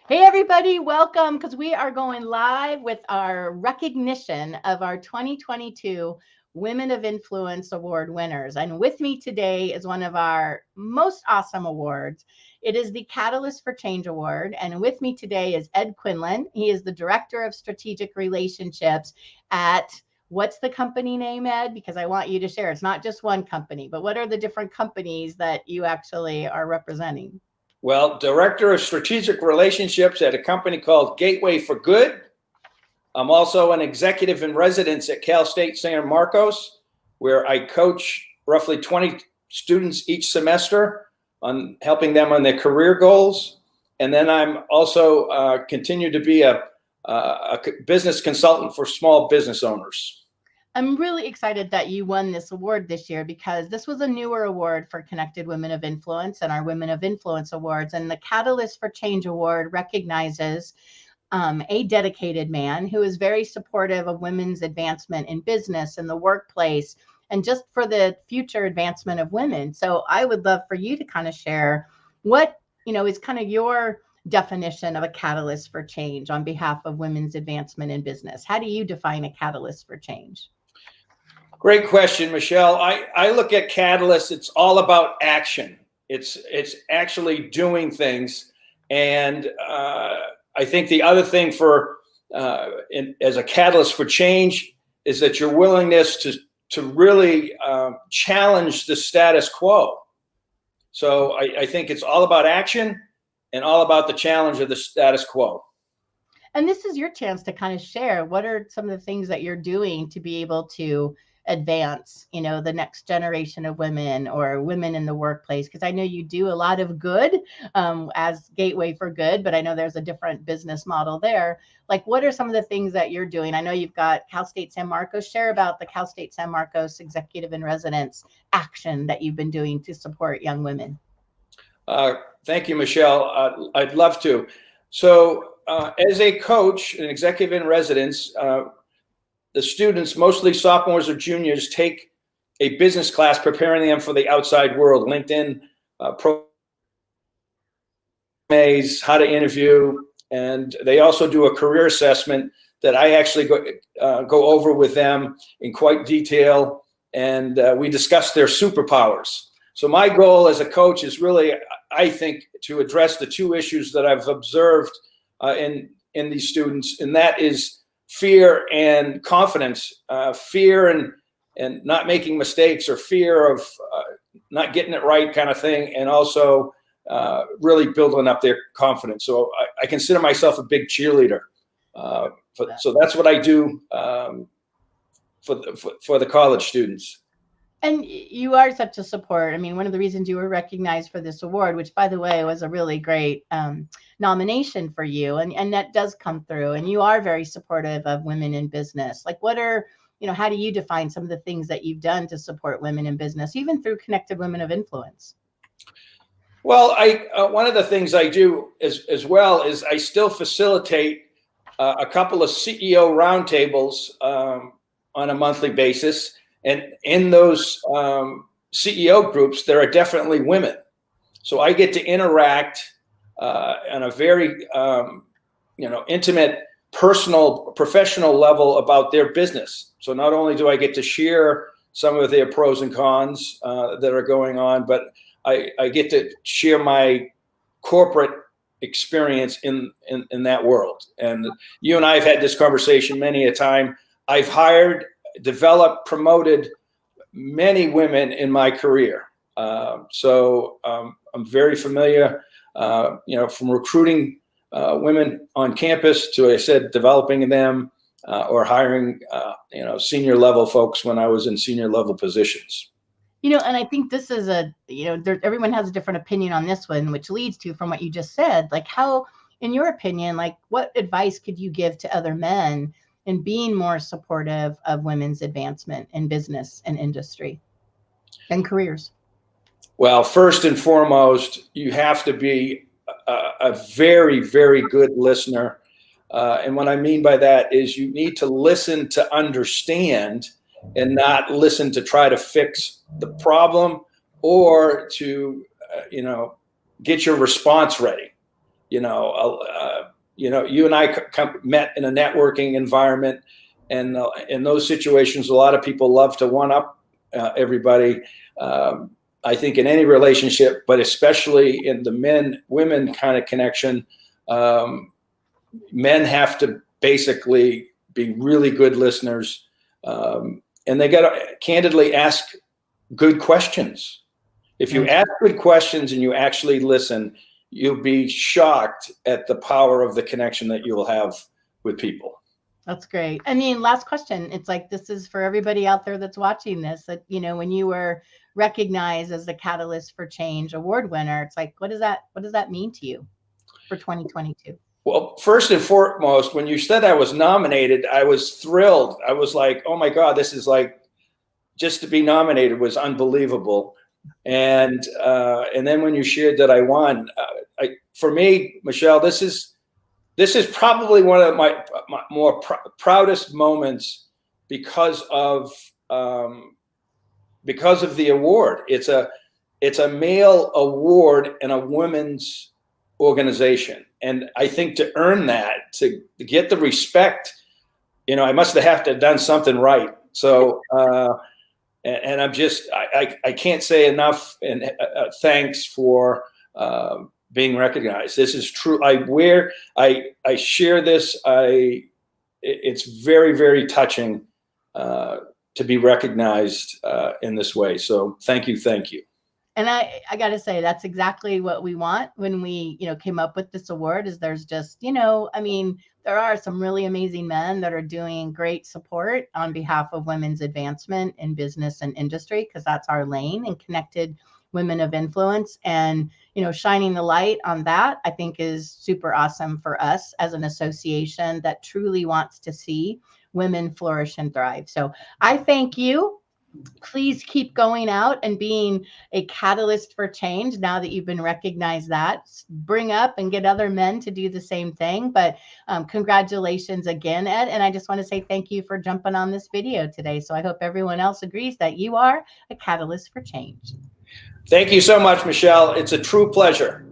Hey, everybody, welcome because we are going live with our recognition of our 2022 Women of Influence Award winners. And with me today is one of our most awesome awards. It is the Catalyst for Change Award. And with me today is Ed Quinlan. He is the Director of Strategic Relationships at what's the company name, Ed? Because I want you to share. It's not just one company, but what are the different companies that you actually are representing? Well, Director of Strategic Relationships at a company called Gateway for Good. I'm also an executive in residence at Cal State San Marcos, where I coach roughly 20 students each semester on helping them on their career goals. And then I'm also continue to be a business consultant for small business owners. I'm really excited that you won this award this year because this was a newer award for Connected Women of Influence and our Women of Influence Awards. And the Catalyst for Change Award recognizes a dedicated man who is very supportive of women's advancement in business and the workplace and just for the future advancement of women. So I would love for you to kind of share what, is kind of your definition of a catalyst for change on behalf of women's advancement in business. How do you define a catalyst for change? Great question, Michelle. I look at catalysts. It's all about action. It's actually doing things. And I think the other thing as a catalyst for change is that your willingness to really challenge the status quo. So I think it's all about action and all about the challenge of the status quo. And this is your chance to kind of share what are some of the things that you're doing to be able to advance, the next generation of women or women in the workplace. Because I know you do a lot of good as Gateway for Good, but I know there's a different business model there. Like, what are some of the things that you're doing? I know you've got Cal State San Marcos. Share about the Cal State San Marcos Executive in Residence action that you've been doing to support young women. Thank you, Michelle. I'd love to. So as a coach, an executive in residence, the students, mostly sophomores or juniors, take a business class preparing them for the outside world, LinkedIn, how to interview, and they also do a career assessment that I actually go over with them in quite detail, and we discuss their superpowers. So my goal as a coach is really, I think, to address the two issues that I've observed in these students, and that is fear and confidence, fear and not making mistakes, or fear of not getting it right kind of thing, and also really building up their confidence. So I consider myself a big cheerleader. So that's what I do for the college students. And you are such a support. I mean, one of the reasons you were recognized for this award, which, by the way, was a really great nomination for you, and that does come through. And you are very supportive of women in business. Like, what are, how do you define some of the things that you've done to support women in business, even through Connected Women of Influence? Well, one of the things I do as well is I still facilitate a couple of CEO roundtables on a monthly basis. And in those CEO groups, there are definitely women. So I get to interact on a very, intimate, personal, professional level about their business. So not only do I get to share some of their pros and cons that are going on, but I get to share my corporate experience in that world. And you and I have had this conversation many a time. I've hired, developed, promoted many women in my career. So I'm very familiar, from recruiting women on campus to, I said, developing them or hiring, senior level folks when I was in senior level positions. And I think this is everyone has a different opinion on this one, which leads to, from what you just said, like how, in your opinion, like what advice could you give to other men in being more supportive of women's advancement in business and industry and careers? Well, first and foremost, you have to be a very, very good listener. And what I mean by that is you need to listen to understand and not listen to try to fix the problem or to, get your response ready. you and I met in a networking environment, and in those situations, a lot of people love to one up everybody. I think in any relationship, but especially in the men-women kind of connection, men have to basically be really good listeners, and they got to candidly ask good questions. If you ask good questions and you actually listen, you'll be shocked at the power of the connection that you will have with people. That's great. I mean, last question. It's like, this is for everybody out there that's watching this, that, when you were recognized as the Catalyst for Change award winner, it's like, what does that mean to you for 2022? Well, first and foremost, when you said I was nominated, I was thrilled. I was like, oh my God, this is like, just to be nominated was unbelievable. And then when you shared that I won, for me, Michelle, this is probably one of my more proudest moments because of the award. It's a male award in a women's organization, and I think to earn that, to get the respect, I must have to have done something right. So. And I'm just, I can't say enough, and thanks for being recognized. This is true. I share this. It's very, very touching to be recognized in this way. So thank you. And I got to say, that's exactly what we want when we, came up with this award. Is there's just, there are some really amazing men that are doing great support on behalf of women's advancement in business and industry, because that's our lane, and connected women of influence. And, shining the light on that, I think, is super awesome for us as an association that truly wants to see women flourish and thrive. So I thank you. Please keep going out and being a catalyst for change now that you've been recognized. That bring up and get other men to do the same thing. But congratulations again, Ed. And I just want to say thank you for jumping on this video today. So I hope everyone else agrees that you are a catalyst for change. Thank you so much, Michelle. It's a true pleasure.